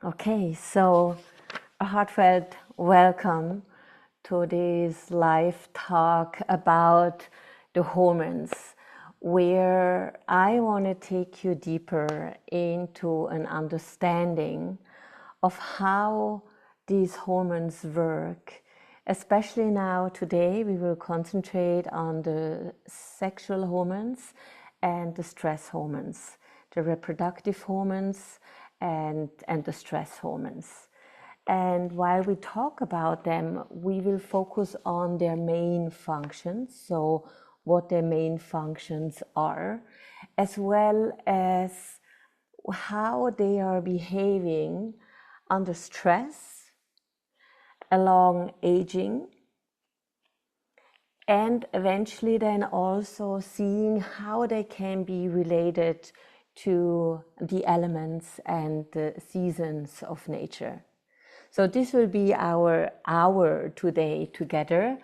Okay, so a heartfelt welcome to this live talk about the hormones, where I want to take you deeper into an understanding of how these hormones work. Especially now, today, we will concentrate on the sexual hormones and the stress hormones, the reproductive hormones and the stress hormones. And while we talk about them, we will focus on their main functions, so what their main functions are, as well as how they are behaving under stress, along aging, and eventually then also seeing how they can be related to the elements and the seasons of nature. So this will be our hour today together.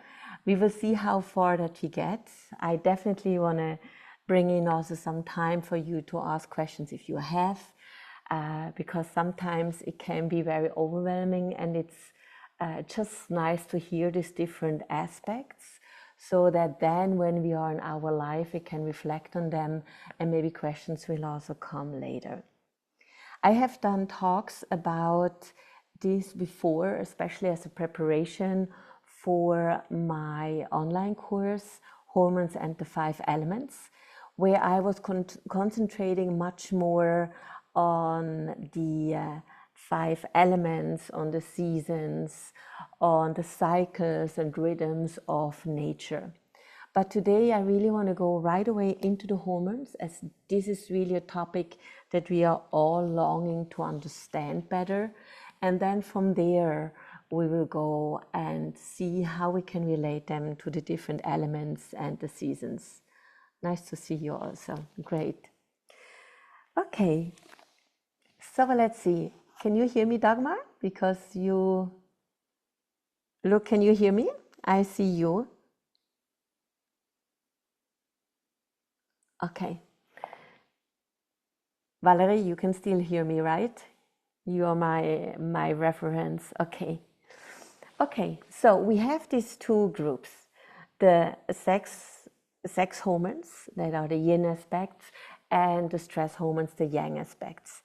We will see how far that we get. I definitely want to bring in also some time for you to ask questions if you have, because sometimes it can be very overwhelming, and it's just nice to hear these different aspects, so that then when we are in our life, we can reflect on them, and maybe questions will also come later. I have done talks about this before, especially as a preparation for my online course, Hormones and the 5 Elements, where I was concentrating much more on the 5 elements, on the seasons, on the cycles and rhythms of nature. But today I really want to go right away into the hormones, as this is really a topic that we are all longing to understand better. And then from there, we will go and see how we can relate them to the different elements and the seasons. Nice to see you also. Great. Okay. So let's see. Can you hear me, Dagmar? Because you... Look, can you hear me? I see you. Okay. Valerie, you can still hear me, right? You are my reference. Okay. Okay, so we have these two groups. The sex hormones, that are the yin aspects, and the stress hormones, the yang aspects.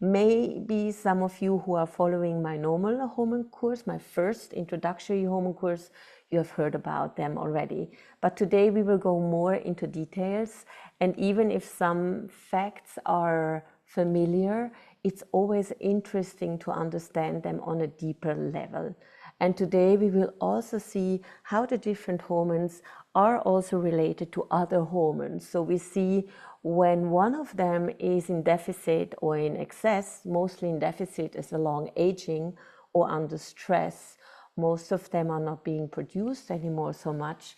Maybe some of you who are following my normal hormone course, my first introductory hormone course, you have heard about them already. But today we will go more into details, and even if some facts are familiar, it's always interesting to understand them on a deeper level. And today we will also see how the different hormones are also related to other hormones. So we see when one of them is in deficit or in excess, mostly in deficit as along aging or under stress, most of them are not being produced anymore so much.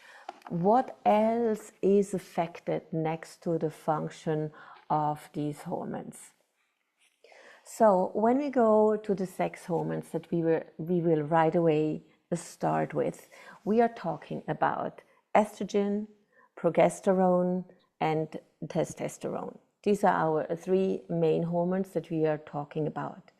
What else is affected next to the function of these hormones? So when we go to the sex hormones that we will right away start with, we are talking about estrogen, progesterone, and testosterone. These are our 3 main hormones that we are talking about.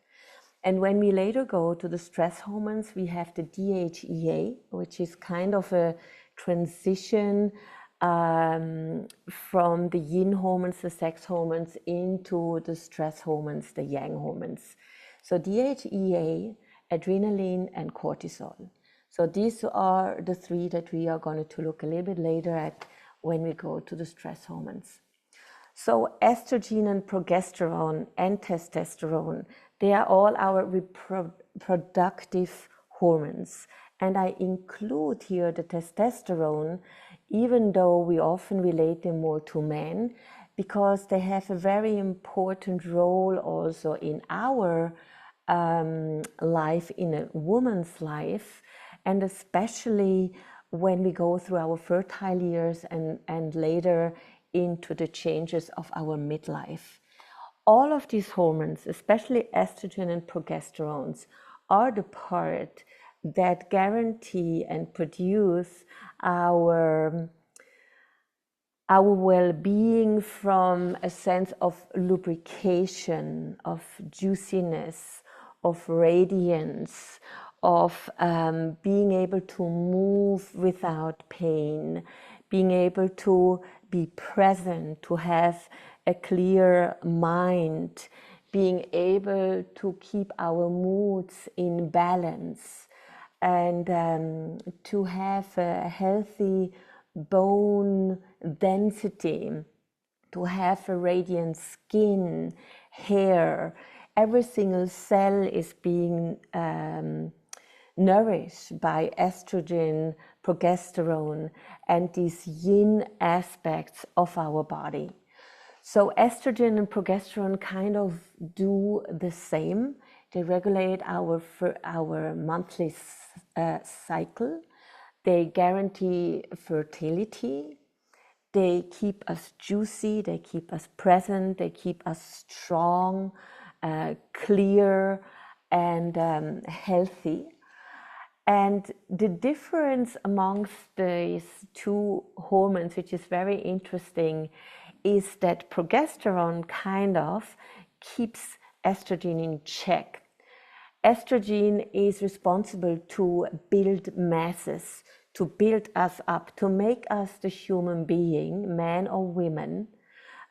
And when we later go to the stress hormones, we have the DHEA, which is kind of a transition from the yin hormones, the sex hormones, into the stress hormones, the yang hormones. So DHEA, adrenaline, and cortisol. So these are the 3 that we are going to look a little bit later at when we go to the stress hormones. So estrogen and progesterone and testosterone, they are all our reproductive hormones. And I include here the testosterone, even though we often relate them more to men, because they have a very important role also in our life, in a woman's life, and especially when we go through our fertile years and later into the changes of our midlife. All of these hormones, especially estrogen and progesterones, are the part that guarantee and produce our well-being from a sense of lubrication, of juiciness, of radiance, of being able to move without pain, being able to be present, to have a clear mind, being able to keep our moods in balance, and to have a healthy bone density, to have a radiant skin, hair. Every single cell is being nourished by estrogen, progesterone, and these yin aspects of our body. So estrogen and progesterone kind of do the same. They regulate our monthly cycle. They guarantee fertility. They keep us juicy, they keep us present, they keep us strong, clear, and healthy. And the difference amongst these two hormones, which is very interesting, is that progesterone kind of keeps estrogen in check. Estrogen is responsible to build masses, to build us up, to make us the human being, man or women,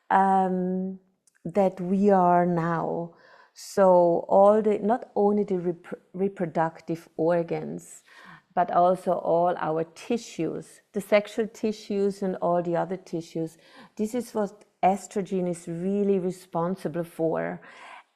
that we are now. So not only the reproductive organs, but also all our tissues, the sexual tissues and all the other tissues. This is what estrogen is really responsible for.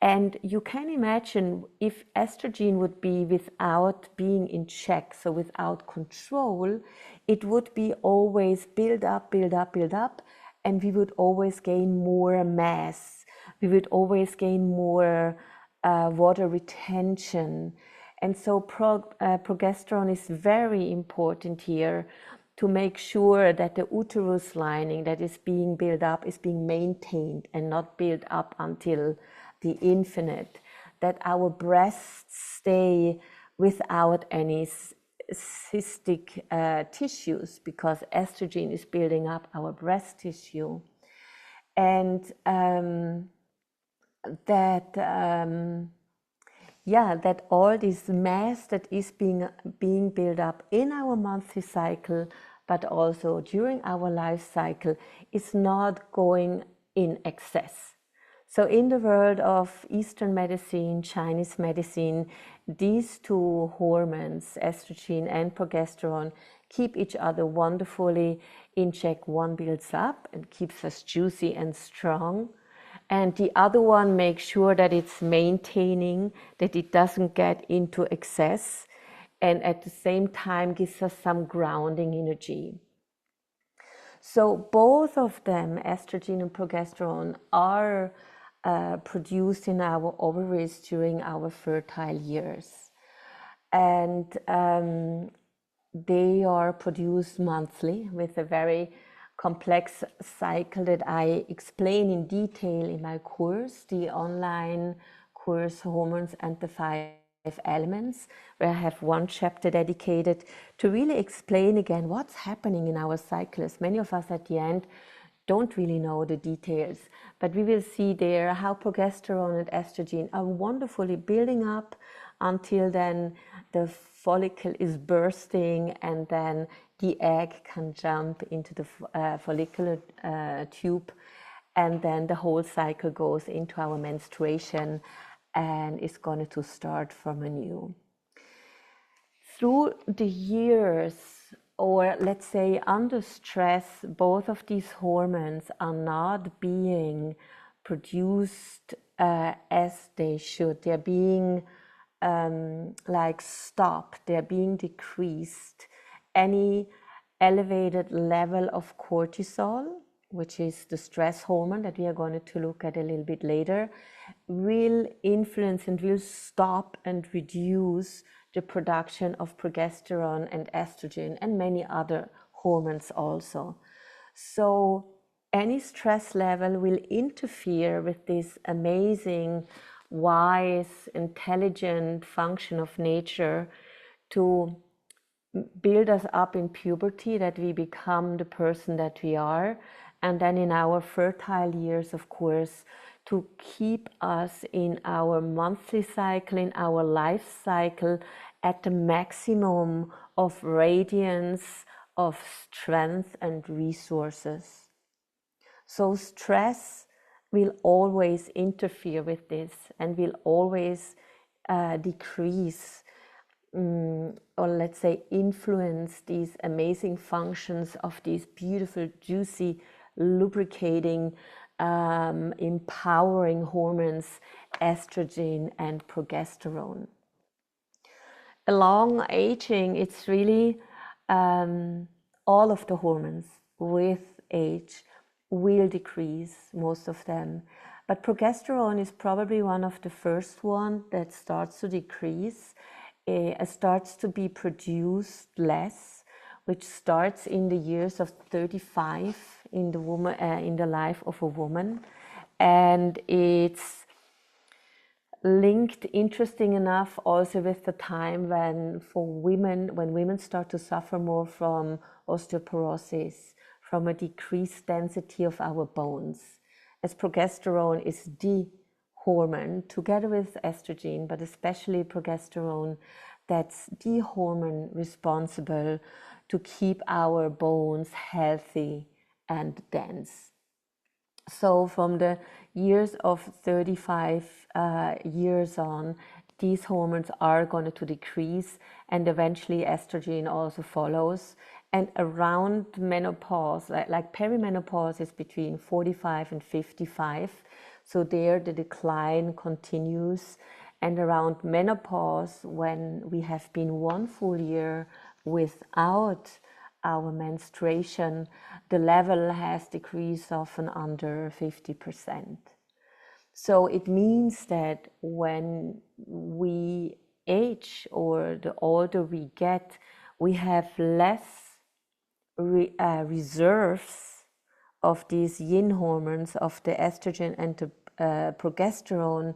And you can imagine if estrogen would be without being in check, so without control, it would be always build up, build up, build up, and we would always gain more mass. We would always gain more water retention. And so progesterone is very important here to make sure that the uterus lining that is being built up is being maintained and not built up until the infinite, that our breasts stay without any cystic tissues, because estrogen is building up our breast tissue, and that all this mass that is being built up in our monthly cycle, but also during our life cycle, is not going in excess. So in the world of Eastern medicine, Chinese medicine, these two hormones, estrogen and progesterone, keep each other wonderfully in check. One builds up and keeps us juicy and strong, and the other one makes sure that it's maintaining, that it doesn't get into excess, and at the same time gives us some grounding energy. So both of them, estrogen and progesterone, are produced in our ovaries during our fertile years, and they are produced monthly with a very complex cycle that I explain in detail in my course, the online course Hormones and the 5 Elements, where I have one chapter dedicated to really explain again what's happening in our cycles. Many of us at the end don't really know the details, but we will see there how progesterone and estrogen are wonderfully building up until then the follicle is bursting, and then the egg can jump into the follicular tube, and then the whole cycle goes into our menstruation and is going to start from anew. Through the years, or let's say under stress, both of these hormones are not being produced as they should. They're being stopped, they're being decreased. Any elevated level of cortisol, which is the stress hormone that we are going to look at a little bit later, will influence and will stop and reduce the production of progesterone and estrogen and many other hormones also. So any stress level will interfere with this amazing, wise, intelligent function of nature to build us up in puberty, that we become the person that we are, and then in our fertile years, of course, to keep us in our monthly cycle, in our life cycle, at the maximum of radiance, of strength and resources. So stress will always interfere with this and will always decrease or let's say influence these amazing functions of these beautiful, juicy, lubricating, empowering hormones, estrogen and progesterone. Along aging, it's really all of the hormones with age will decrease, most of them. But progesterone is probably one of the first one that starts to decrease. It starts to be produced less, which starts in the years of 35 in the woman, in the life of a woman, and it's linked, interesting enough, also with the time when women start to suffer more from osteoporosis, from a decreased density of our bones, as progesterone is the hormone, together with estrogen, but especially progesterone, that's the hormone responsible to keep our bones healthy and dense. So from the years of 35 years on, these hormones are going to decrease, and eventually estrogen also follows. And around menopause, like perimenopause is between 45 and 55. So there the decline continues. And around menopause, when we have been 1 full year without our menstruation, the level has decreased often under 50%. So it means that when we age, or the older we get, we have less reserves of these yin hormones, of the estrogen and the progesterone,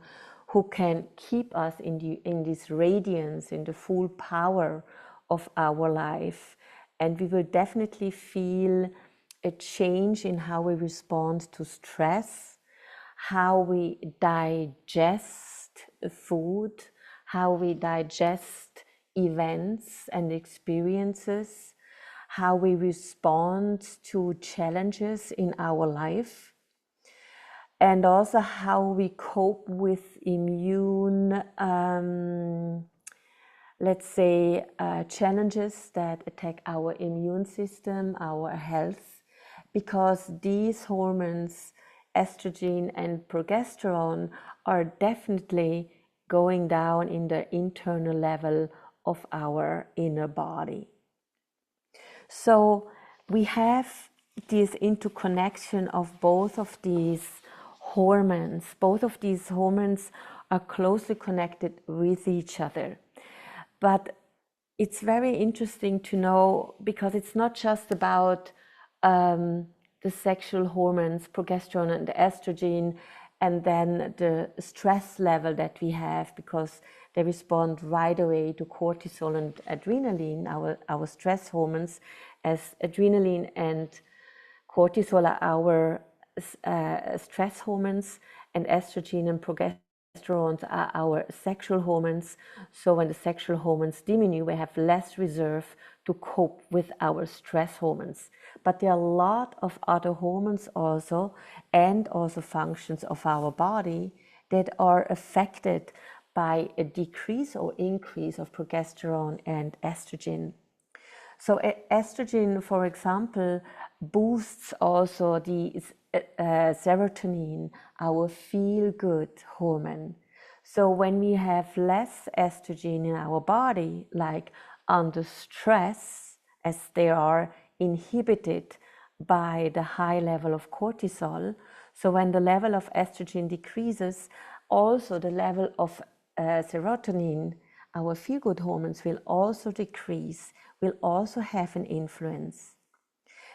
who can keep us in this radiance, in the full power of our life. And we will definitely feel a change in how we respond to stress, how we digest food, how we digest events and experiences, how we respond to challenges in our life, and also how we cope with immune let's say, challenges that attack our immune system, our health, because these hormones, estrogen and progesterone, are definitely going down in the internal level of our inner body. So we have this interconnection of both of these hormones. Both of these hormones are closely connected with each other. But it's very interesting to know, because it's not just about the sexual hormones, progesterone and estrogen, and then the stress level that we have, because they respond right away to cortisol and adrenaline, our stress hormones, as adrenaline and cortisol are our stress hormones, and estrogen and progesterone are our sexual hormones. So when the sexual hormones diminish, we have less reserve to cope with our stress hormones. But there are a lot of other hormones also, and also functions of our body, that are affected by a decrease or increase of progesterone and estrogen. So estrogen, for example, boosts also the serotonin, our feel-good hormone. So when we have less estrogen in our body, like under stress, as they are inhibited by the high level of cortisol, so when the level of estrogen decreases, also the level of serotonin, our feel-good hormones, will also decrease, will also have an influence.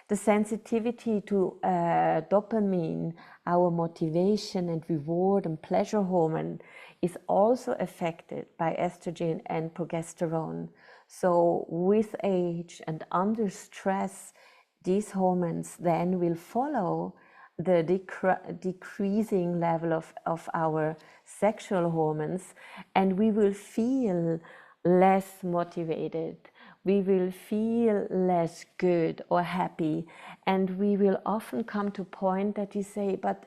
The sensitivity to dopamine, our motivation and reward and pleasure hormone, is also affected by estrogen and progesterone. So with age and under stress, these hormones then will follow the decreasing level of our sexual hormones, and we will feel less motivated, we will feel less good or happy, and we will often come to a point that we say, but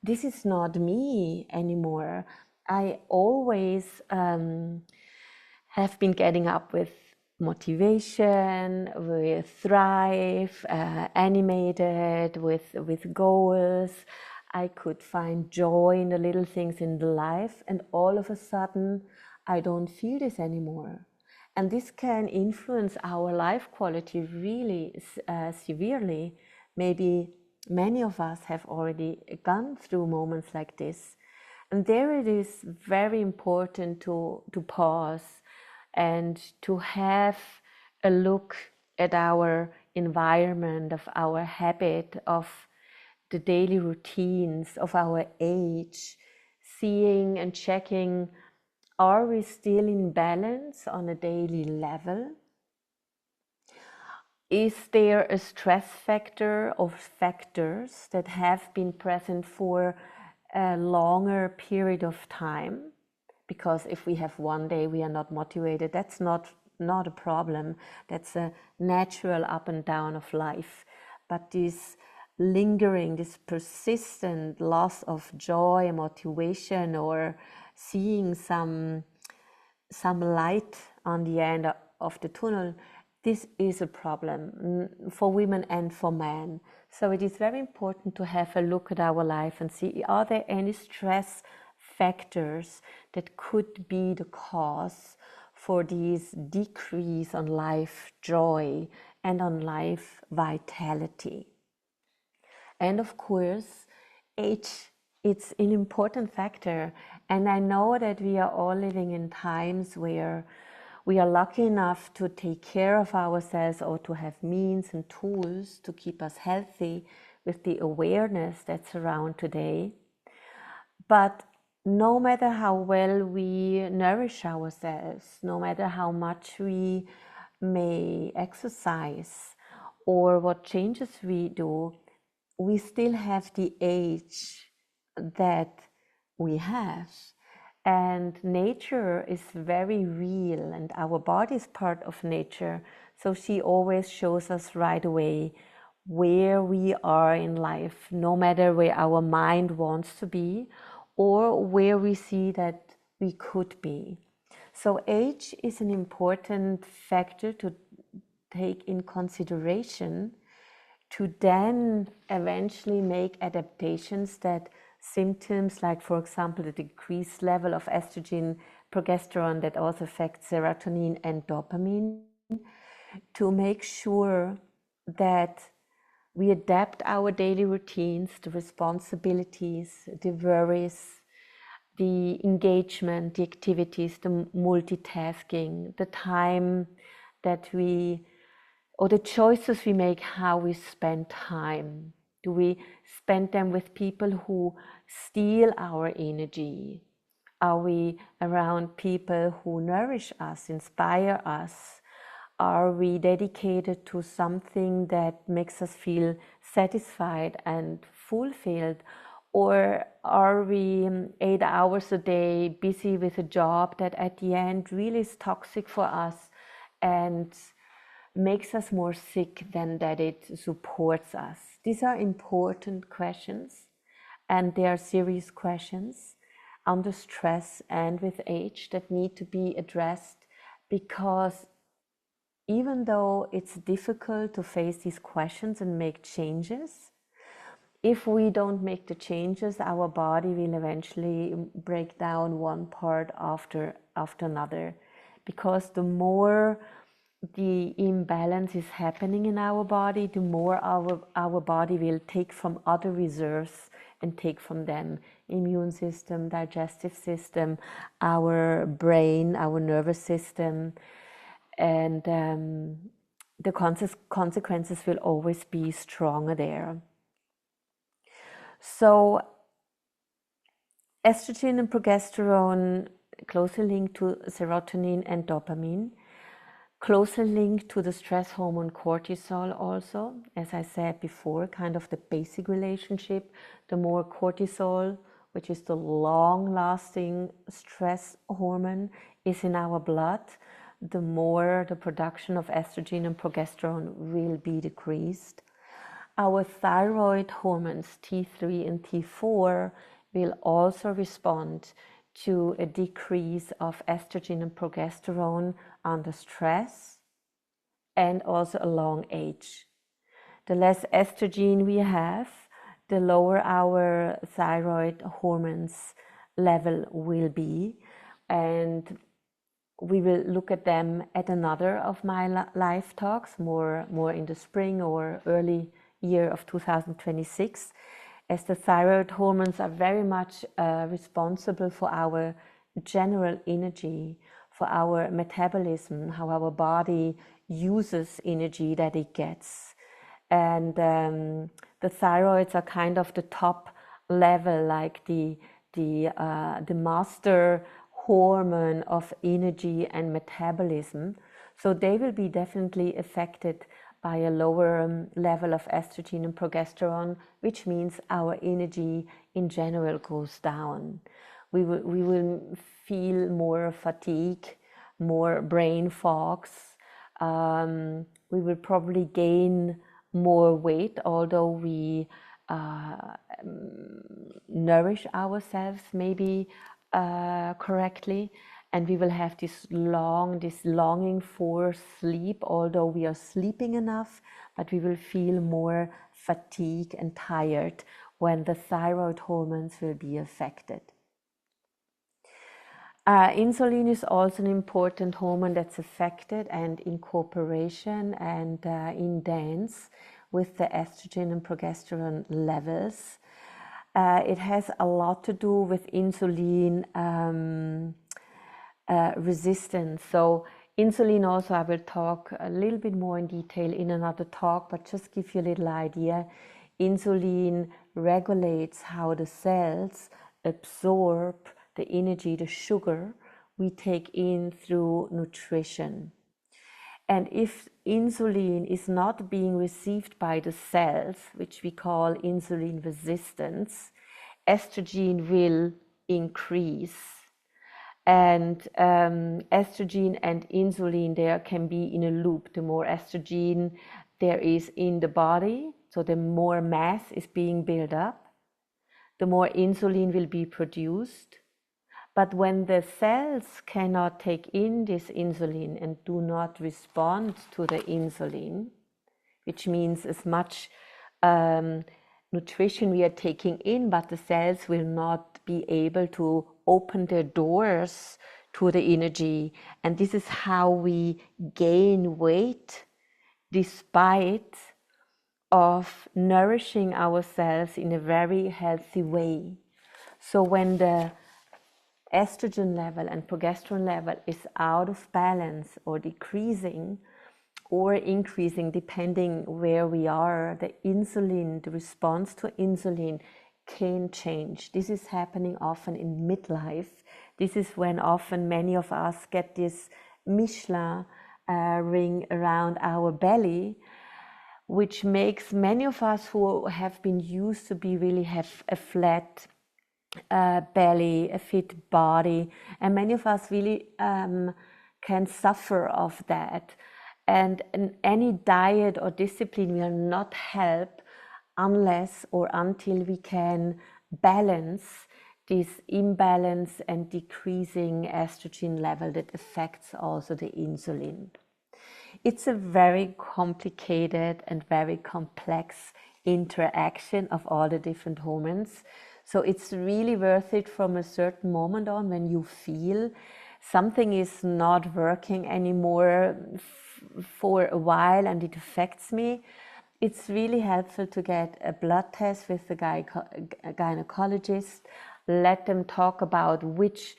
this is not me anymore. I always have been getting up with motivation, with thrive, animated, with goals. I could find joy in the little things in the life, and all of a sudden I don't feel this anymore. And this can influence our life quality really severely. Maybe many of us have already gone through moments like this. And there it is very important to pause and to have a look at our environment, of our habit, of the daily routines, of our age, seeing and checking, are we still in balance on a daily level? Is there a stress factor or factors that have been present for a longer period of time? Because if we have one day we are not motivated, that's not a problem. That's a natural up and down of life. But this lingering, this persistent loss of joy and motivation, or seeing some light on the end of the tunnel, this is a problem for women and for men. So it is very important to have a look at our life and see, are there any stress factors that could be the cause for this decrease on life joy and on life vitality. And of course, age, it's an important factor. And I know that we are all living in times where we are lucky enough to take care of ourselves, or to have means and tools to keep us healthy with the awareness that's around today. But no matter how well we nourish ourselves, no matter how much we may exercise or what changes we do, we still have the age that we have. And nature is very real, and our body is part of nature. So she always shows us right away where we are in life, no matter where our mind wants to be or where we see that we could be. So age is an important factor to take in consideration, to then eventually make adaptations that symptoms like, for example, the decreased level of estrogen, progesterone, that also affects serotonin and dopamine, to make sure that we adapt our daily routines, the responsibilities, the worries, the engagement, the activities, the multitasking, the time that we, or the choices we make, how we spend time. Do we spend them with people who steal our energy? Are we around people who nourish us, inspire us? Are we dedicated to something that makes us feel satisfied and fulfilled? Or are we 8 hours a day busy with a job that at the end really is toxic for us and makes us more sick than that it supports us? These are important questions, and they are serious questions under stress and with age that need to be addressed, because even though it's difficult to face these questions and make changes, if we don't make the changes, our body will eventually break down one part after another, because the more the imbalance is happening in our body, the more our body will take from other reserves and take from them: immune system, digestive system, our brain, our nervous system, and the consequences will always be stronger there. So estrogen and progesterone closely linked to serotonin and dopamine. Closely linked to the stress hormone cortisol also, as I said before, kind of the basic relationship. The more cortisol, which is the long-lasting stress hormone, is in our blood, the more the production of estrogen and progesterone will be decreased. Our thyroid hormones T3 and T4 will also respond to a decrease of estrogen and progesterone under stress and also a long age. The less estrogen we have, the lower our thyroid hormones level will be, and we will look at them at another of my live talks, more in the spring or early year of 2026, as the thyroid hormones are very much responsible for our general energy, for our metabolism, how our body uses energy that it gets. And the thyroids are kind of the top level, like the master hormone of energy and metabolism. So they will be definitely affected by a lower level of estrogen and progesterone, which means our energy in general goes down. We will feel more fatigue, more brain fogs. We will probably gain more weight, although we nourish ourselves maybe correctly. And we will have this longing for sleep, although we are sleeping enough, but we will feel more fatigued and tired when the thyroid hormones will be affected. Insulin is also an important hormone that's affected and in cooperation and in dance with the estrogen and progesterone levels. It has a lot to do with insulin resistance. So insulin also, I will talk a little bit more in detail in another talk, but just give you a little idea. Insulin regulates how the cells absorb the energy, the sugar we take in through nutrition. And if insulin is not being received by the cells, which we call insulin resistance, estrogen will increase. And estrogen and insulin there can be in a loop. The more estrogen there is in the body, so the more mass is being built up, the more insulin will be produced. But when the cells cannot take in this insulin and do not respond to the insulin, which means as much nutrition we are taking in, but the cells will not be able to open their doors to the energy. And this is how we gain weight despite of nourishing ourselves in a very healthy way. So when the estrogen level and progesterone level is out of balance or decreasing or increasing depending where we are, the insulin, the response to insulin can change. This is happening often in midlife. This is when often many of us get this Michelin ring around our belly, which makes many of us who have been used to be really have a flat belly, a fit body, and many of us really can suffer of that. And any diet or discipline will not help unless or until we can balance this imbalance and decreasing estrogen level that affects also the insulin. It's a very complicated and very complex interaction of all the different hormones. So it's really worth it from a certain moment on when you feel something is not working anymore for a while and it affects me. It's really helpful to get a blood test with a gynecologist. Let them talk about which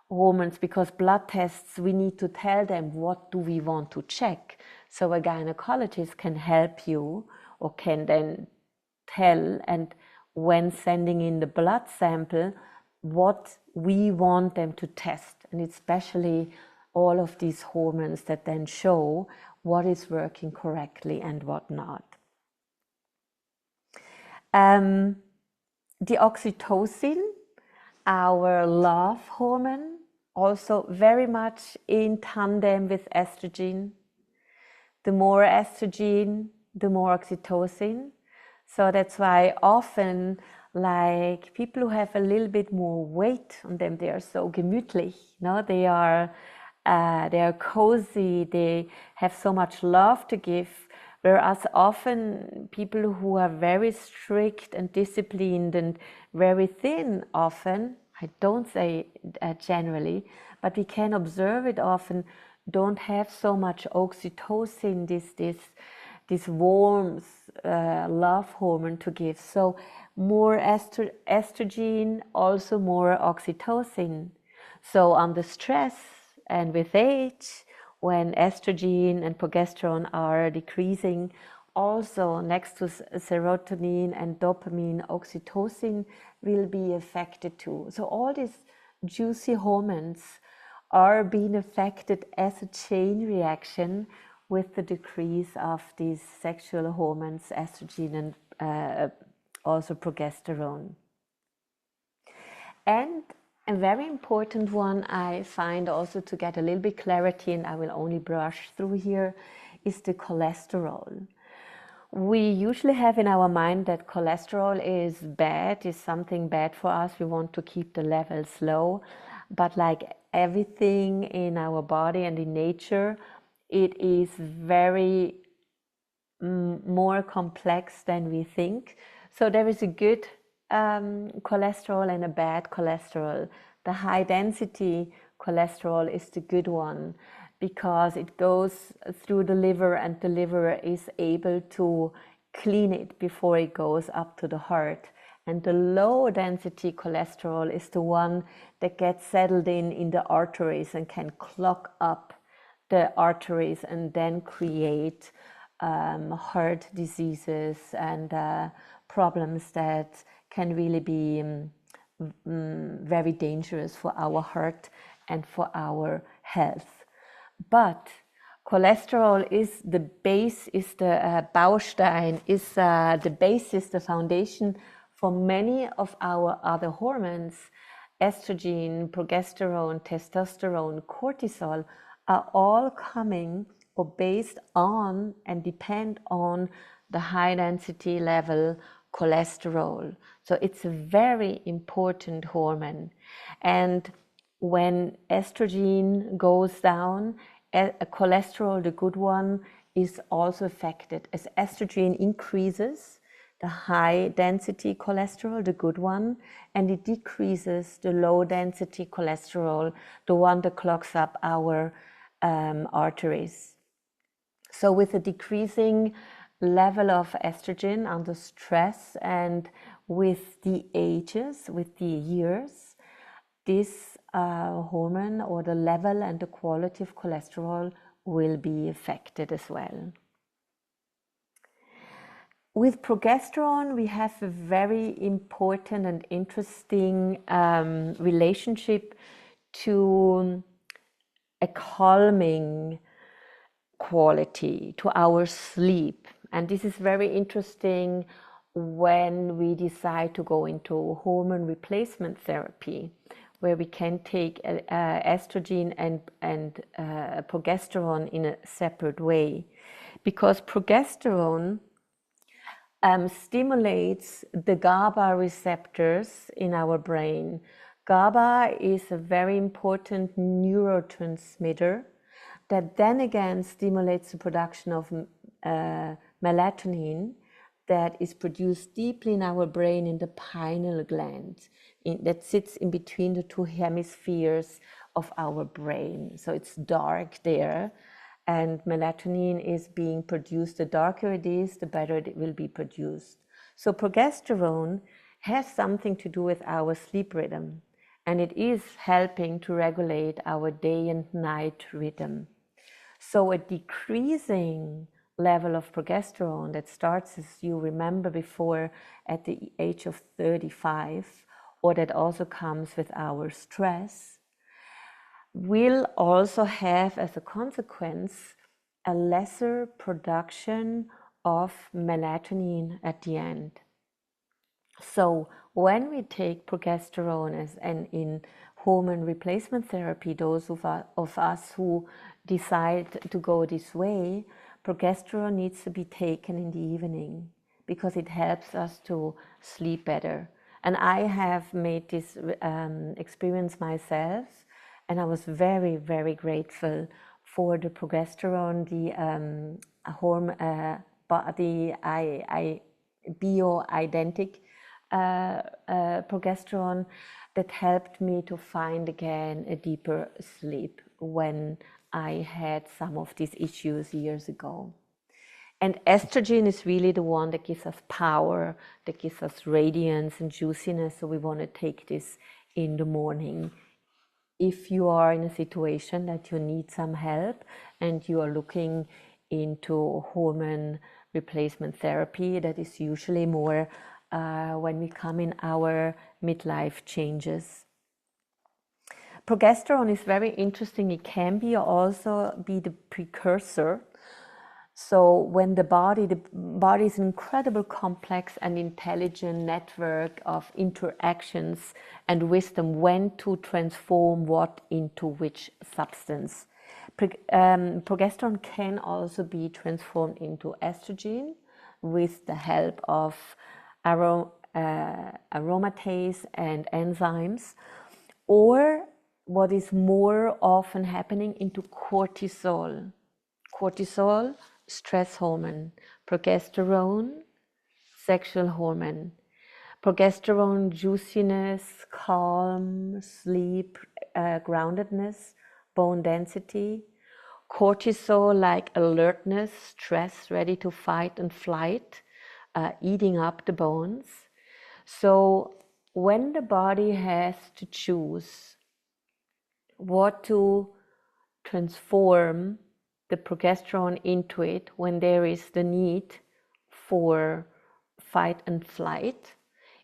hormones, because blood tests, we need to tell them what do we want to check. So a gynecologist can help you or can then tell, and when sending in the blood sample, what we want them to test. And especially all of these hormones that then show what is working correctly and what not. The oxytocin, our love hormone, also very much in tandem with estrogen. The more estrogen, the more oxytocin. So that's why often, like people who have a little bit more weight on them, they are so gemütlich, no? They are cozy, they have so much love to give. Whereas often people who are very strict and disciplined and very thin often, I don't say generally, but we can observe it often, don't have so much oxytocin, this warmth, love hormone to give. So more estrogen, also more oxytocin. So under stress and with age, when estrogen and progesterone are decreasing, also next to serotonin and dopamine, oxytocin will be affected too. So all these juicy hormones are being affected as a chain reaction with the decrease of these sexual hormones, estrogen and also progesterone. And a very important one I find also to get a little bit clarity, and I will only brush through here, is the cholesterol. We usually have in our mind that cholesterol is bad, is something bad for us. We want to keep the levels low. But like everything in our body and in nature, it is very more complex than we think. So there is a good cholesterol and a bad cholesterol. The high density cholesterol is the good one because it goes through the liver and the liver is able to clean it before it goes up to the heart. And the low density cholesterol is the one that gets settled in the arteries and can clog up the arteries and then create heart diseases and problems that can really be very dangerous for our heart and for our health. But cholesterol is the base, is the Baustein, is the basis, the foundation for many of our other hormones. Estrogen, progesterone, testosterone, cortisol are all coming or based on and depend on the high density level cholesterol. So it's a very important hormone. And when estrogen goes down, cholesterol, the good one, is also affected. As estrogen increases, the high density cholesterol, the good one, and it decreases the low density cholesterol, the one that clogs up our arteries. So with a decreasing level of estrogen under stress and with the ages, with the years, this hormone or the level and the quality of cholesterol will be affected as well. With progesterone, we have a very important and interesting relationship to a calming quality, to our sleep. And this is very interesting when we decide to go into hormone replacement therapy, where we can take estrogen and progesterone in a separate way. Because progesterone stimulates the GABA receptors in our brain. GABA is a very important neurotransmitter that then again stimulates the production of melatonin that is produced deeply in our brain in the pineal gland that sits in between the two hemispheres of our brain. So it's dark there, and melatonin is being produced. The darker it is, the better it will be produced. So progesterone has something to do with our sleep rhythm, and it is helping to regulate our day and night rhythm. So a decreasing level of progesterone that starts, as you remember before, at the age of 35, or that also comes with our stress, will also have as a consequence a lesser production of melatonin at the end. So when we take progesterone as in hormone replacement therapy, those of us who decide to go this way, progesterone needs to be taken in the evening because it helps us to sleep better. And I have made this experience myself, and I was very, very grateful for the progesterone, the bioidentic progesterone that helped me to find again a deeper sleep when I had some of these issues years ago. And estrogen is really the one that gives us power, that gives us radiance and juiciness. So we want to take this in the morning. If you are in a situation that you need some help and you are looking into hormone replacement therapy, that is usually more when we come in our midlife changes. Progesterone is very interesting. It can also be the precursor. So when the body is an incredible complex and intelligent network of interactions and wisdom when to transform what into which substance. Progesterone can also be transformed into estrogen with the help of aromatase and enzymes, or what is more often happening, into cortisol. Cortisol, stress hormone. Progesterone, sexual hormone. Progesterone, juiciness, calm, sleep, groundedness, bone density. Cortisol, like alertness, stress, ready to fight and flight, eating up the bones. So when the body has to choose what to transform the progesterone into it, when there is the need for fight and flight,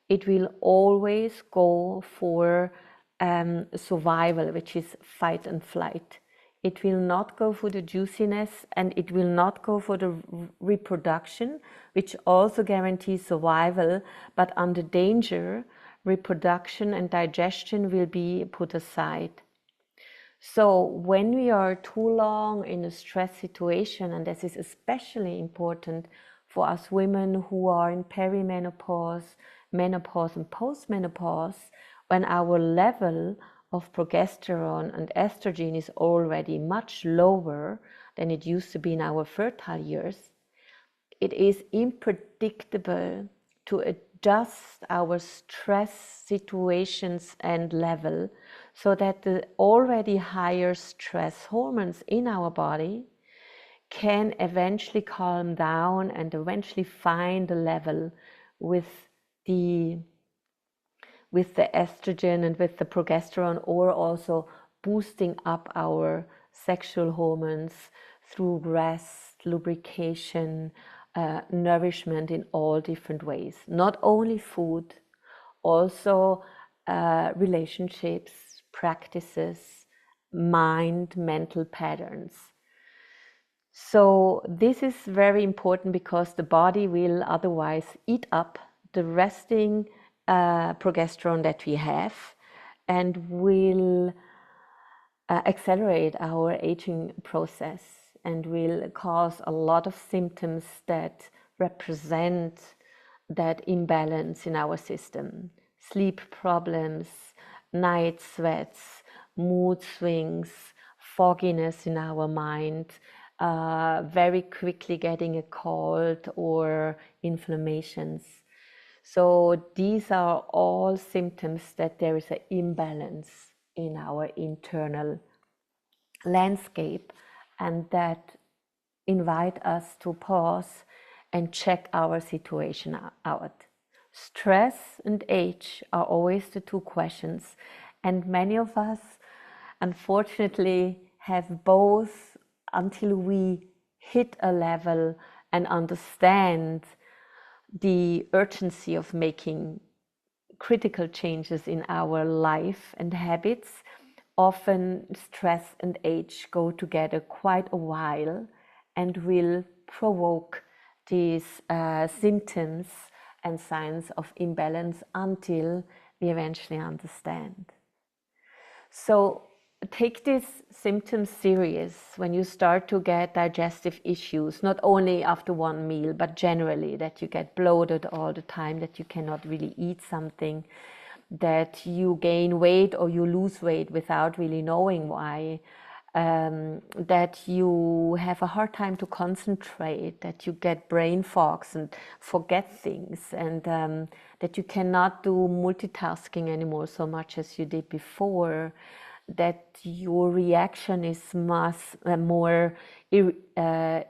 it will always go for survival, which is fight and flight. It will not go for the juiciness, and it will not go for the reproduction, which also guarantees survival, but under danger, reproduction and digestion will be put aside. So when we are too long in a stress situation, and this is especially important for us women who are in perimenopause, menopause and postmenopause, when our level of progesterone and estrogen is already much lower than it used to be in our fertile years, it is unpredictable to adjust our stress situations and level so that the already higher stress hormones in our body can eventually calm down and eventually find a level with the estrogen and with the progesterone, or also boosting up our sexual hormones through rest, lubrication, nourishment in all different ways. Not only food, also relationships, practices, mind, mental patterns. So this is very important because the body will otherwise eat up the resting progesterone that we have, and will accelerate our aging process, and will cause a lot of symptoms that represent that imbalance in our system. Sleep problems, night sweats, mood swings, fogginess in our mind, very quickly getting a cold or inflammations. So these are all symptoms that there is an imbalance in our internal landscape, and that invite us to pause and check our situation out. Stress and age are always the two questions, and many of us unfortunately have both until we hit a level and understand the urgency of making critical changes in our life and habits. often stress and age go together quite a while and will provoke these symptoms and signs of imbalance until we eventually understand. So take these symptoms serious when you start to get digestive issues, not only after one meal, but generally, that you get bloated all the time, that you cannot really eat something, that you gain weight or you lose weight without really knowing why, that you have a hard time to concentrate, that you get brain fogs and forget things, and that you cannot do multitasking anymore so much as you did before, that your reaction is much more irritable,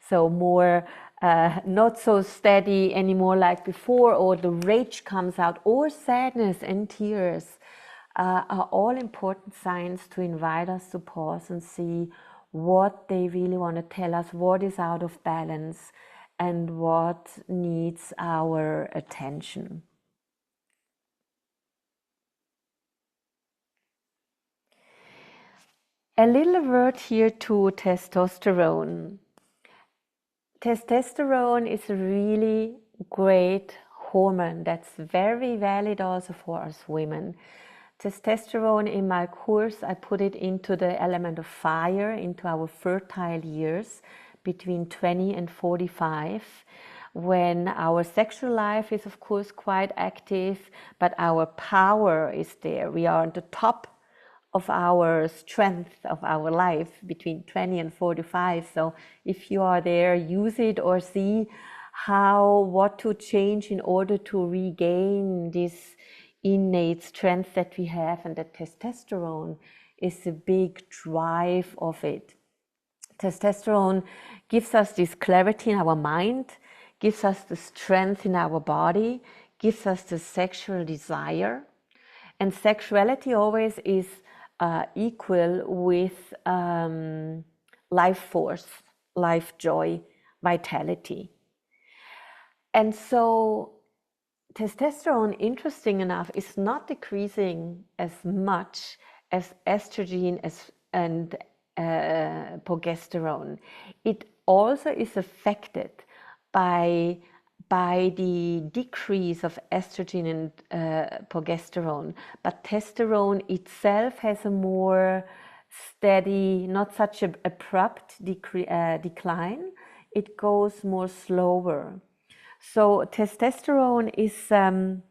so more not so steady anymore like before, or the rage comes out, or sadness and tears are all important signs to invite us to pause and see what they really want to tell us, what is out of balance and what needs our attention. A little word here to testosterone. Testosterone is a really great hormone that's very valid also for us women. Testosterone, in my course, I put it into the element of fire, into our fertile years between 20 and 45, when our sexual life is of course quite active, but our power is there. We are at the top of our strength of our life between 20 and 45. So if you are there, use it, or see what to change in order to regain this innate strength that we have, and that testosterone is a big drive of it. Testosterone gives us this clarity in our mind, gives us the strength in our body, gives us the sexual desire, and sexuality always is equal with life force, life joy, vitality. And so testosterone, interesting enough, is not decreasing as much as estrogen and progesterone. It also is affected by the decrease of estrogen and progesterone, but testosterone itself has a more steady, not such an abrupt decline. It goes more slower. So testosterone is an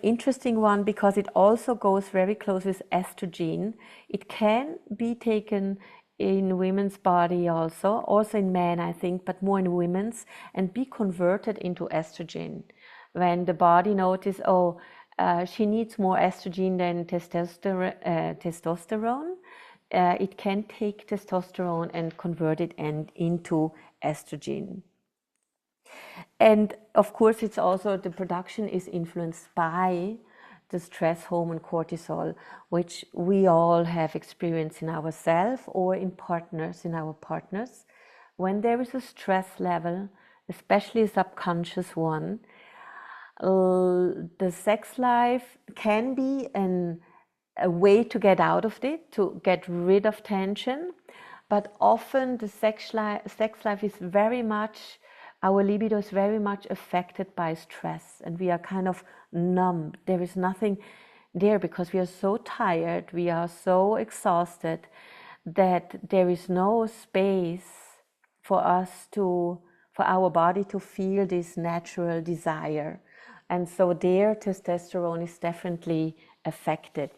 interesting one because it also goes very close with estrogen. It can be taken in women's body also in men, I think, but more in women's, and be converted into estrogen. When the body notices, she needs more estrogen than testosterone, it can take testosterone and convert it into estrogen. And of course, it's also, the production is influenced by the stress hormone cortisol, which we all have experienced in ourselves or in our partners. When there is a stress level, especially a subconscious one, the sex life can be a way to get out of it, to get rid of tension, but often the sex life is very much, our libido is very much affected by stress, and we are kind of numb. There is nothing there because we are so tired, we are so exhausted, that there is no space for our body to feel this natural desire. And so there, testosterone is definitely affected.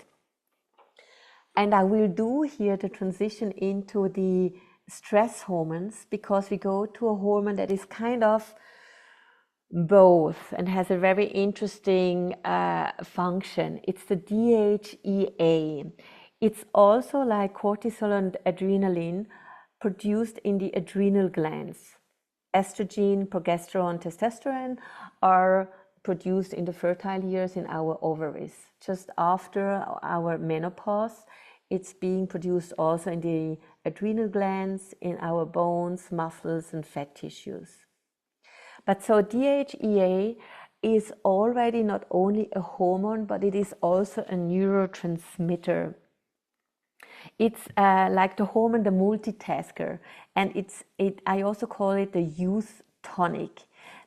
And I will do here the transition into the stress hormones, because we go to a hormone that is kind of both and has a very interesting function. It's the DHEA. It's also like cortisol and adrenaline, produced in the adrenal glands. Estrogen, progesterone, testosterone are produced in the fertile years in our ovaries. Just after our menopause, it's being produced also in the adrenal glands, in our bones, muscles, and fat tissues. But so DHEA is already not only a hormone, but it is also a neurotransmitter. It's like the hormone, the multitasker, and I also call it the youth tonic,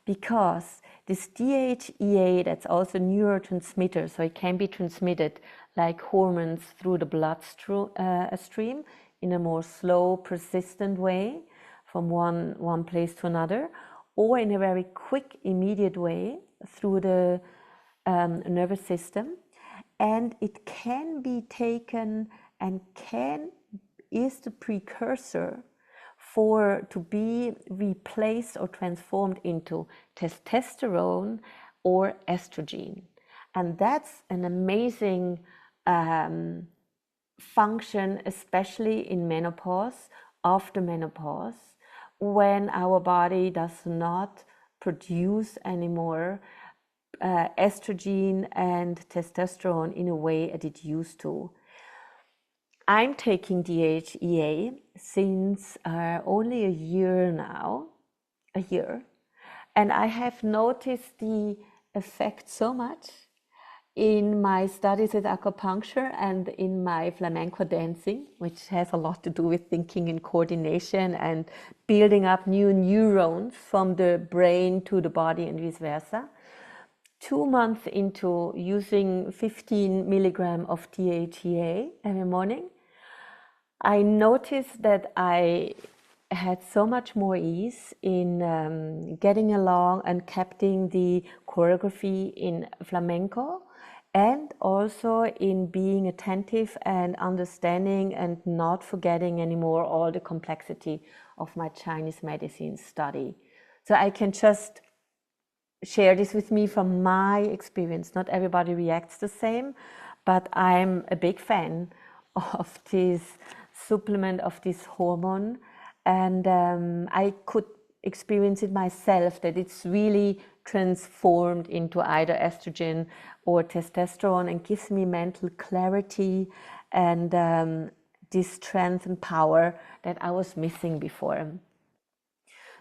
because this DHEA, that's also neurotransmitter, so it can be transmitted like hormones through the bloodstream in a more slow, persistent way from one place to another, or in a very quick, immediate way through the nervous system. And it can be taken and is the precursor to be replaced or transformed into testosterone or estrogen. And that's an amazing function, especially in menopause, after menopause, when our body does not produce anymore estrogen and testosterone in a way that it used to. I'm taking DHEA since only a year now, and I have noticed the effect so much in my studies with acupuncture and in my flamenco dancing, which has a lot to do with thinking and coordination and building up new neurons from the brain to the body and vice versa. 2 months into using 15 milligrams of DHEA every morning, I noticed that I had so much more ease in getting along and capturing the choreography in flamenco, and also in being attentive and understanding and not forgetting anymore all the complexity of my Chinese medicine study. So I can just share this with me from my experience. Not everybody reacts the same, but I'm a big fan of this supplement, of this hormone, and I could experience it myself, that it's really transformed into either estrogen or testosterone and gives me mental clarity and this strength and power that I was missing before.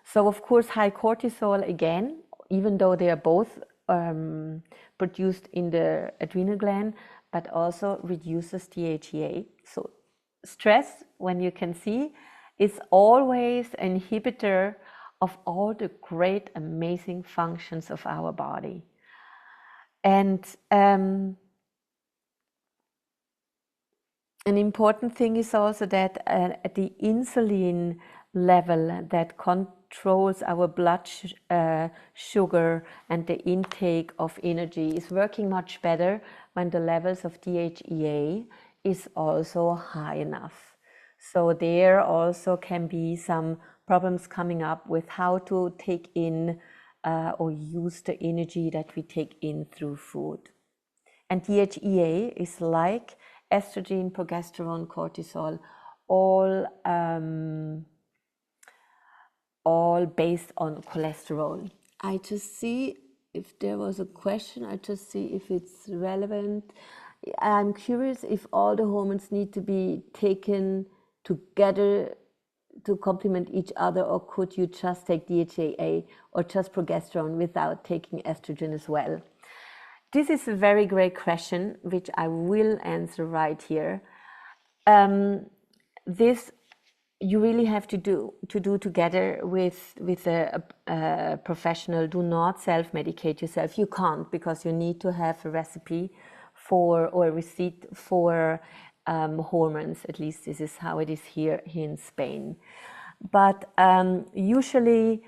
So of course, high cortisol, again, even though they are both produced in the adrenal gland, but also reduces DHEA. So stress, when you can see, is always an inhibitor of all the great, amazing functions of our body. And an important thing is also that the insulin level that controls our blood sugar and the intake of energy is working much better when the levels of DHEA is also high enough. So there also can be some problems coming up with how to take in or use the energy that we take in through food. And DHEA is like estrogen, progesterone, cortisol, all based on cholesterol. I just see if there was a question, I just see if it's relevant. I'm curious if all the hormones need to be taken together to complement each other, or could you just take DHEA or just progesterone without taking estrogen as well? This is a very great question, which I will answer right here. This you really have to do together with a professional. Do not self-medicate yourself. You can't, because you need to have a recipe for or a receipt for hormones. At least this is how it is here in Spain. But usually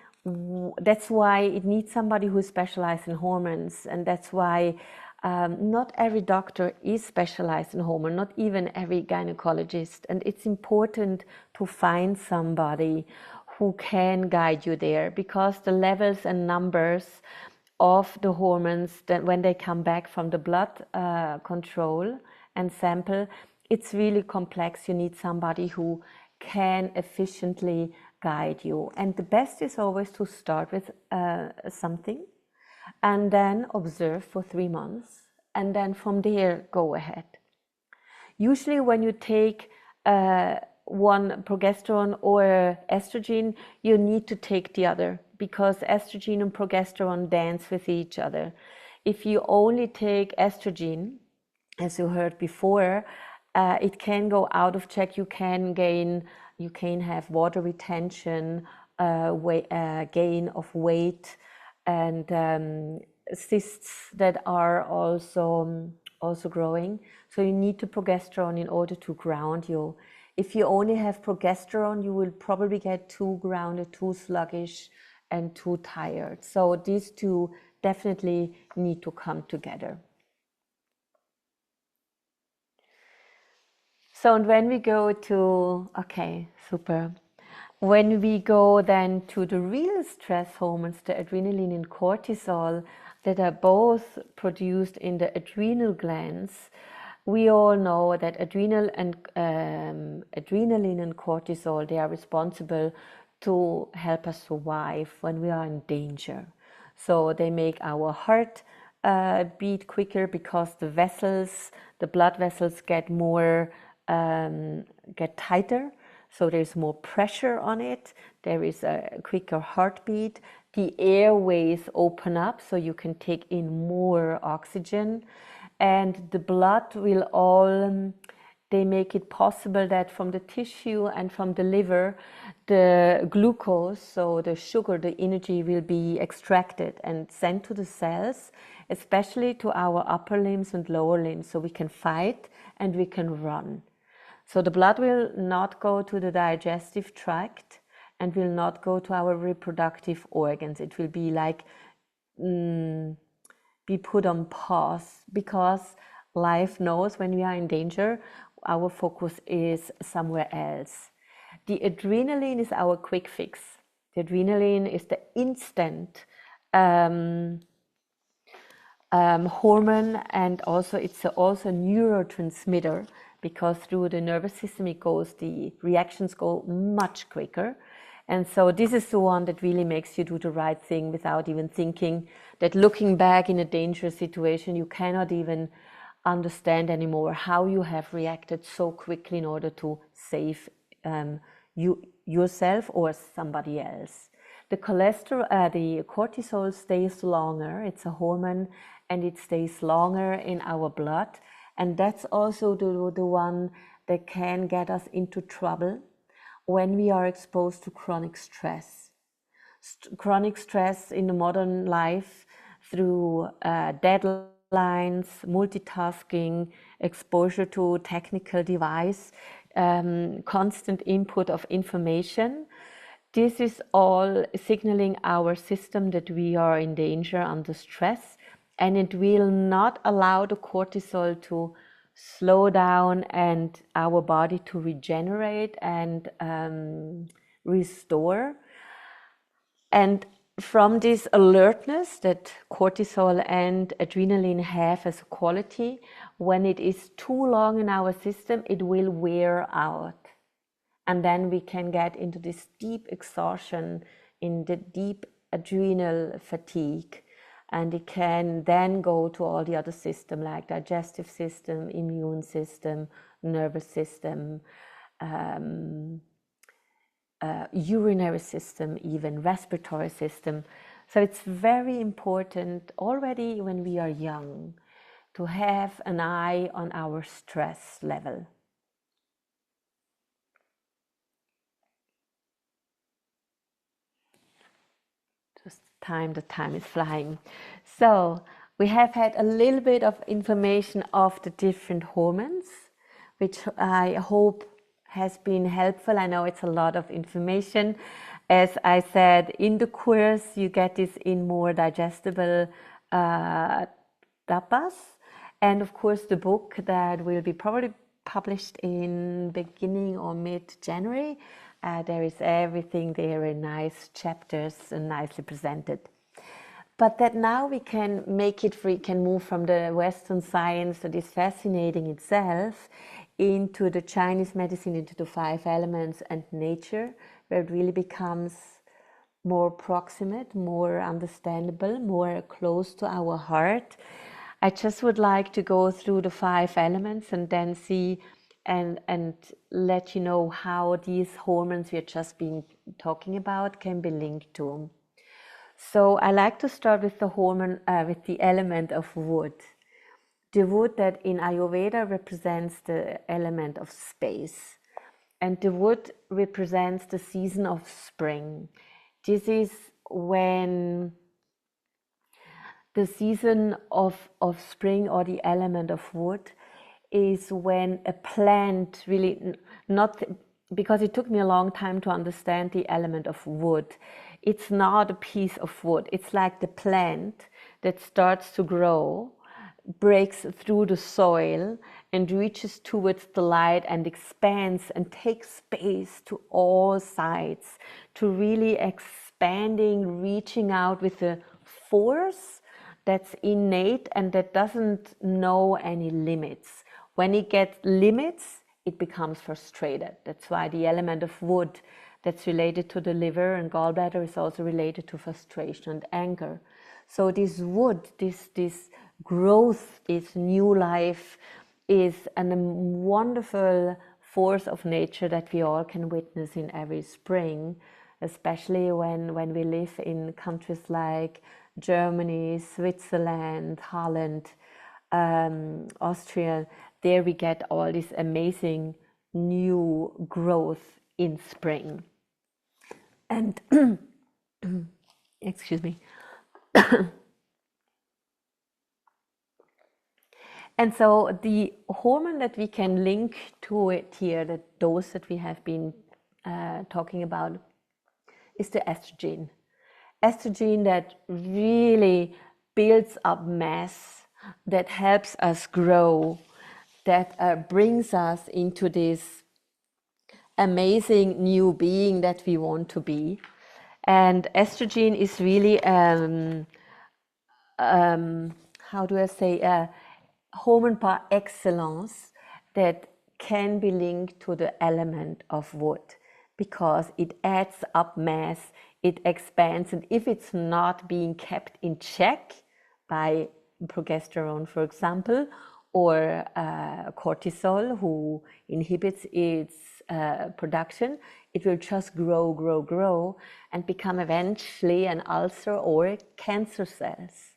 that's why it needs somebody who is specialized in hormones, and that's why not every doctor is specialized in hormone, not even every gynecologist. And it's important to find somebody who can guide you there, because the levels and numbers of the hormones, that when they come back from the blood control and sample, it's really complex. You need somebody who can efficiently guide you. And the best is always to start with something and then observe for 3 months, and then from there go ahead. Usually when you take one progesterone or estrogen, you need to take the other, because estrogen and progesterone dance with each other. If you only take estrogen, as you heard before, it can go out of check. You can have water retention, gain of weight, and cysts that are also growing. So you need the progesterone in order to ground you. If you only have progesterone, you will probably get too grounded, too sluggish, and too tired. So these two definitely need to come together. So, and when we go to, okay, super. When we go then to the real stress hormones, the adrenaline and cortisol, that are both produced in the adrenal glands, we all know that adrenaline and cortisol, they are responsible to help us survive when we are in danger. So they make our heart beat quicker because the blood vessels get tighter. So there's more pressure on it. There is a quicker heartbeat. The airways open up so you can take in more oxygen. And the blood they make it possible that from the tissue and from the liver, the glucose, so the sugar, the energy will be extracted and sent to the cells, especially to our upper limbs and lower limbs, so we can fight and we can run. So the blood will not go to the digestive tract and will not go to our reproductive organs. It will be like be put on pause, because life knows when we are in danger, our focus is somewhere else. The adrenaline is our quick fix. The adrenaline is the instant hormone, and also it's also a neurotransmitter, because through the nervous system the reactions go much quicker. And so this is the one that really makes you do the right thing without even thinking, that looking back in a dangerous situation, you cannot even understand anymore how you have reacted so quickly in order to save yourself or somebody else. The cortisol stays longer. It's a hormone, and it stays longer in our blood. And that's also the one that can get us into trouble when we are exposed to chronic stress. Chronic stress in the modern life through deadlines, multitasking, exposure to technical device, constant input of information. This is all signaling our system that we are in danger, under stress, and it will not allow the cortisol to slow down and our body to regenerate and restore. And from this alertness that cortisol and adrenaline have as a quality, when it is too long in our system, it will wear out. And then we can get into this deep exhaustion, in the deep adrenal fatigue. And it can then go to all the other systems like digestive system, immune system, nervous system, urinary system, even respiratory system. So it's very important already when we are young to have an eye on our stress level. The time is flying. So we have had a little bit of information of the different hormones, which I hope has been helpful. I know it's a lot of information. As I said, in the course, you get this in more digestible tapas. And of course, the book that will be probably published in beginning or mid-January. There is everything there in nice chapters and nicely presented. But that now we can make it free, can move from the Western science that is fascinating itself into the Chinese medicine, into the 5 elements and nature, where it really becomes more proximate, more understandable, more close to our heart. I just would like to go through the 5 elements and then see and let you know how these hormones we are just been talking about can be linked to. So I like to start with the hormone, with the element of wood. The wood that in Ayurveda represents the element of space. And the wood represents the season of spring. This is when the season of spring, or the element of wood, is when a plant really, not because it took me a long time to understand the element of wood. It's not a piece of wood. It's like the plant that starts to grow, breaks through the soil and reaches towards the light and expands and takes space to all sides, to really expanding, reaching out with a force that's innate and that doesn't know any limits. When it gets limits, it becomes frustrated. That's why the element of wood that's related to the liver and gallbladder is also related to frustration and anger. So this wood, this growth, this new life, is a wonderful force of nature that we all can witness in every spring, especially when we live in countries like Germany, Switzerland, Holland, Austria. There we get all this amazing new growth in spring. And excuse me. And so the hormone that we can link to it here, the dose that we have been talking about, is the estrogen. Estrogen that really builds up mass, that helps us grow, that brings us into this amazing new being that we want to be. And estrogen is really, how do I say, hormone par excellence that can be linked to the element of wood, because it adds up mass, it expands, and if it's not being kept in check by progesterone, for example, or cortisol, who inhibits its production, it will just grow and become eventually an ulcer or cancer cells.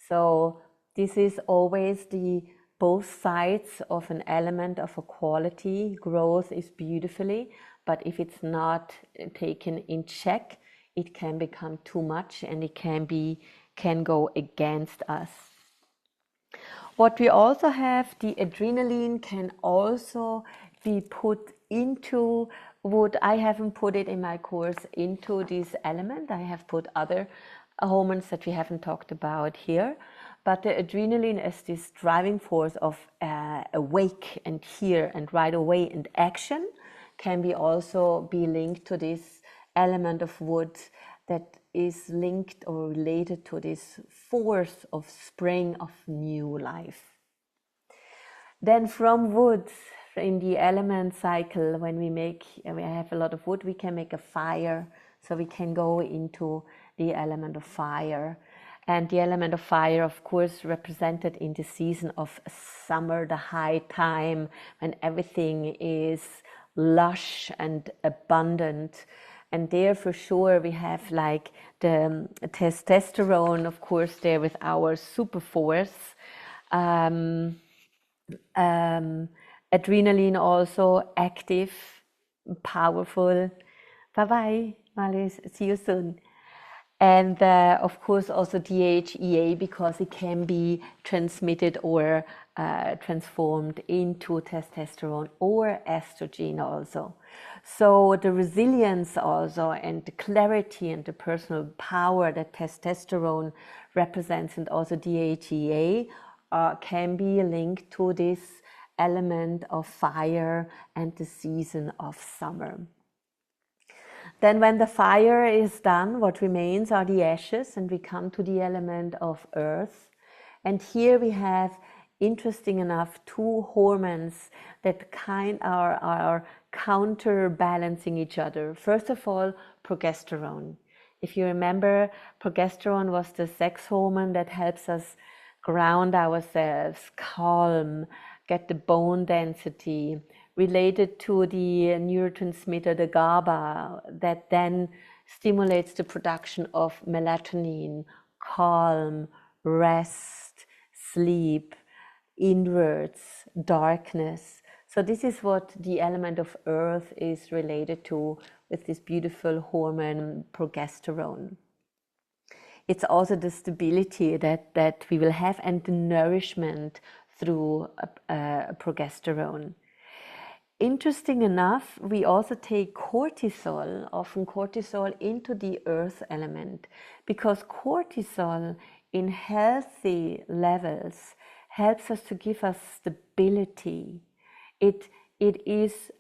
So this is always the both sides of an element of a quality. Growth is beautifully, but if it's not taken in check, it can become too much and it can go against us. What we also have, the adrenaline can also be put into wood. I haven't put it in my course into this element. I have put other hormones that we haven't talked about here. But the adrenaline is this driving force of awake and here and right away and action can also be linked to this element of wood that is linked or related to this force of spring of new life. Then from wood, in the element cycle, when we have a lot of wood, we can make a fire. So we can go into the element of fire. And the element of fire, of course, represented in the season of summer, the high time, when everything is lush and abundant. And there for sure we have like the testosterone, of course, there with our super force. Adrenaline also active, powerful. Bye-bye, Malis. See you soon. And of course also DHEA, because it can be transmitted or transformed into testosterone or estrogen also. So the resilience also and the clarity and the personal power that testosterone represents, and also DHEA can be linked to this element of fire and the season of summer. Then when the fire is done, what remains are the ashes, and we come to the element of earth. And here we have, interesting enough, two hormones that are counterbalancing each other. First of all, progesterone. If you remember, progesterone was the sex hormone that helps us ground ourselves, calm, get the bone density, related to the neurotransmitter, the GABA, that then stimulates the production of melatonin, calm, rest, sleep, inwards, darkness. So this is what the element of earth is related to with this beautiful hormone progesterone. It's also the stability that we will have and the nourishment through progesterone. Interesting enough, we also take cortisol, often cortisol, into the earth element, because cortisol in healthy levels helps us to give us stability. It is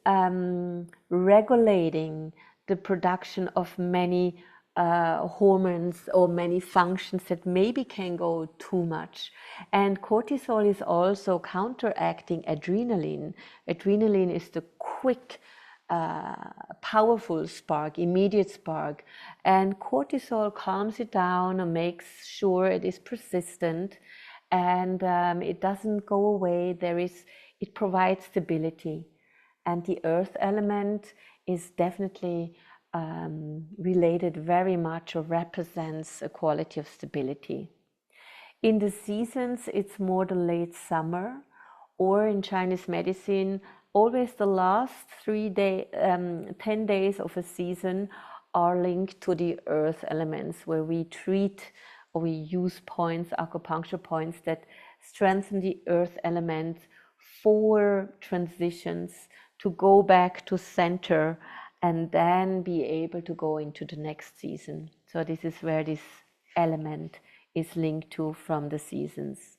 regulating the production of many hormones or many functions that maybe can go too much. And cortisol is also counteracting adrenaline. Adrenaline is the quick, powerful spark, immediate spark. And cortisol calms it down and makes sure it is persistent and it doesn't go away. It provides stability. And the earth element is definitely related very much or represents a quality of stability. In the seasons, it's more the late summer, or in Chinese medicine, always the last 10 days of a season are linked to the earth elements, where we treat or we use points, acupuncture points, that strengthen the earth element for transitions to go back to center and then be able to go into the next season. So this is where this element is linked to from the seasons.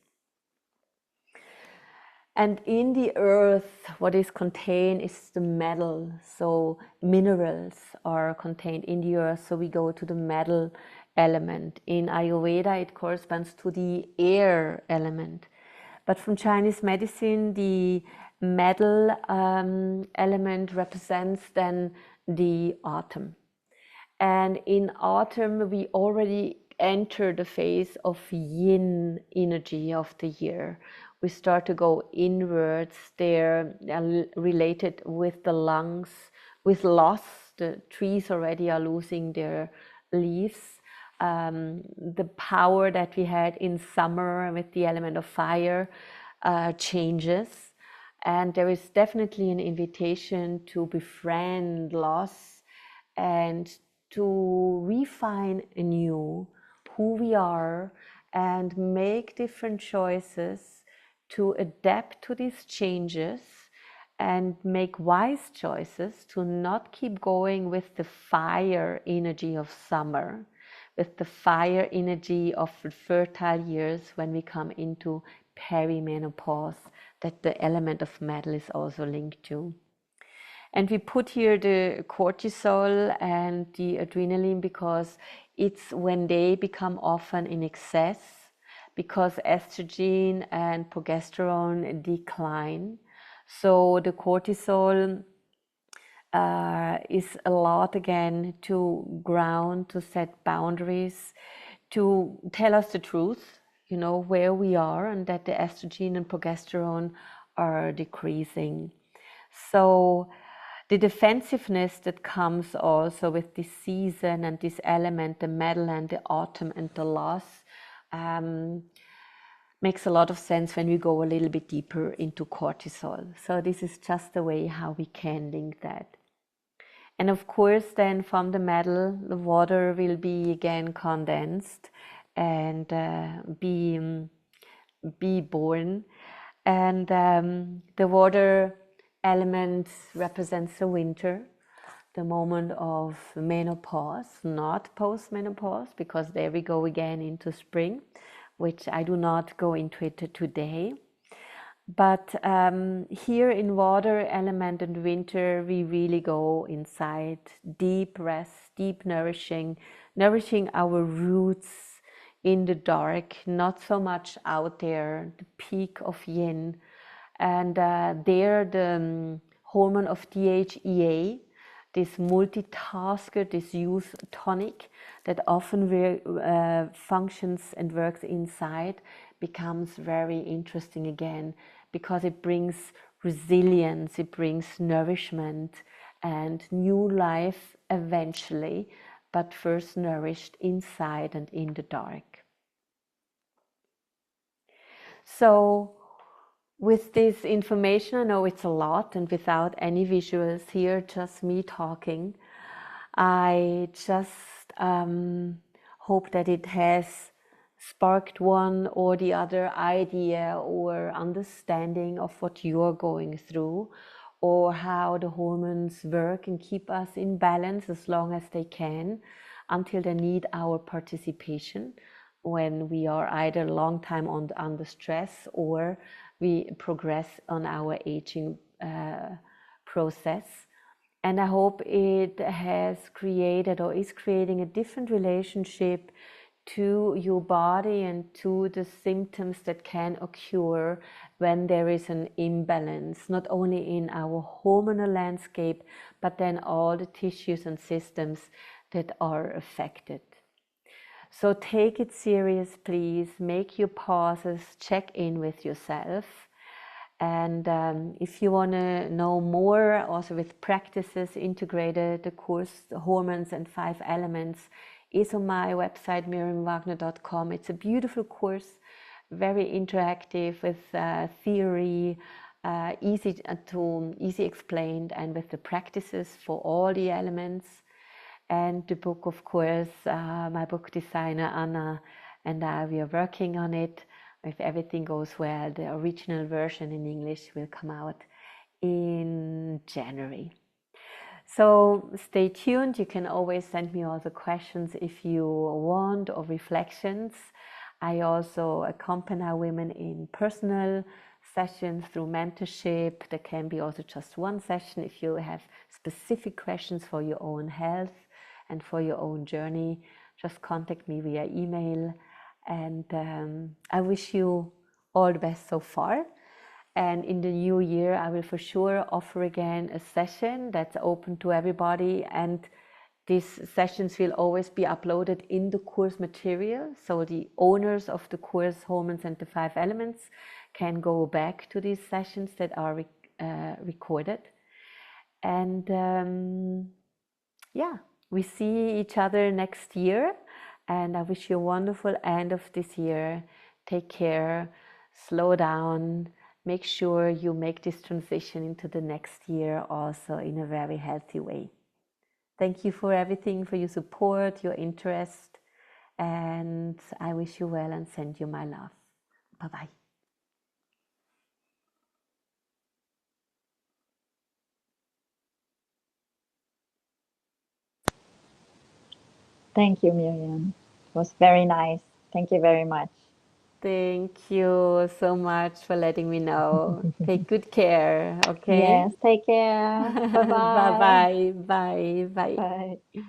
And in the earth, what is contained is the metal. So minerals are contained in the earth. So we go to the metal element. In Ayurveda, it corresponds to the air element. But from Chinese medicine, the metal element represents then the autumn. And in autumn, we already enter the phase of yin energy of the year. We start to go inwards. They're related with the lungs, with loss. The trees already are losing their leaves. The power that we had in summer with the element of fire changes. And there is definitely an invitation to befriend loss and to refine anew who we are and make different choices to adapt to these changes and make wise choices to not keep going with the fire energy of summer, with the fire energy of the fertile years when we come into perimenopause, that the element of metal is also linked to. And we put here the cortisol and the adrenaline because it's when they become often in excess, because estrogen and progesterone decline. So the cortisol is a lot again to ground, to set boundaries, to tell us the truth, where we are, and that the estrogen and progesterone are decreasing. So the defensiveness that comes also with this season and this element, the metal and the autumn and the loss, makes a lot of sense when we go a little bit deeper into cortisol. So this is just the way how we can link that. And of course, then from the metal, the water will be again condensed and be born. And the water element represents the winter, the moment of menopause, not post-menopause, because there we go again into spring, which I do not go into it today. But here in water element and winter, we really go inside, deep rest, deep nourishing our roots in the dark, not so much out there, the peak of yin. And there the hormone of DHEA, this multitasker, this youth tonic that often functions and works inside, becomes very interesting again, because it brings resilience, it brings nourishment and new life eventually, but first nourished inside and in the dark. So with this information, I know it's a lot, and without any visuals here, just me talking, I just hope that it has sparked one or the other idea or understanding of what you're going through, or how the hormones work and keep us in balance as long as they can, until they need our participation when we are either a long time under stress or we progress on our aging process. And I hope it has created or is creating a different relationship to your body and to the symptoms that can occur when there is an imbalance, not only in our hormonal landscape, but then all the tissues and systems that are affected. So take it serious, please. Make your pauses, check in with yourself. And if you want to know more, also with practices integrated, the course Hormones and 5 Elements is on my website, mirjamwagner.com. It's a beautiful course, very interactive with theory, easy explained, and with the practices for all the elements. And the book, of course, my book designer Anna and I, we are working on it. If everything goes well, the original version in English will come out in January. So stay tuned. You can always send me all the questions if you want, or reflections. I also accompany women in personal sessions through mentorship. There can be also just one session if you have specific questions for your own health and for your own journey. Just contact me via email. And I wish you all the best so far. And in the new year, I will for sure offer again a session that's open to everybody. And these sessions will always be uploaded in the course material. So the owners of the course Hormones and the 5 Elements can go back to these sessions that are recorded. And yeah, we see each other next year. And I wish you a wonderful end of this year. Take care, slow down, make sure you make this transition into the next year also in a very healthy way. Thank you for everything, for your support, your interest, and I wish you well and send you my love. Bye-bye. Thank you, Mirjam. It was very nice. Thank you very much. Thank you so much for letting me know. Take good care, okay? Yes, take care. Bye-bye. Bye-bye. Bye. Bye. Bye.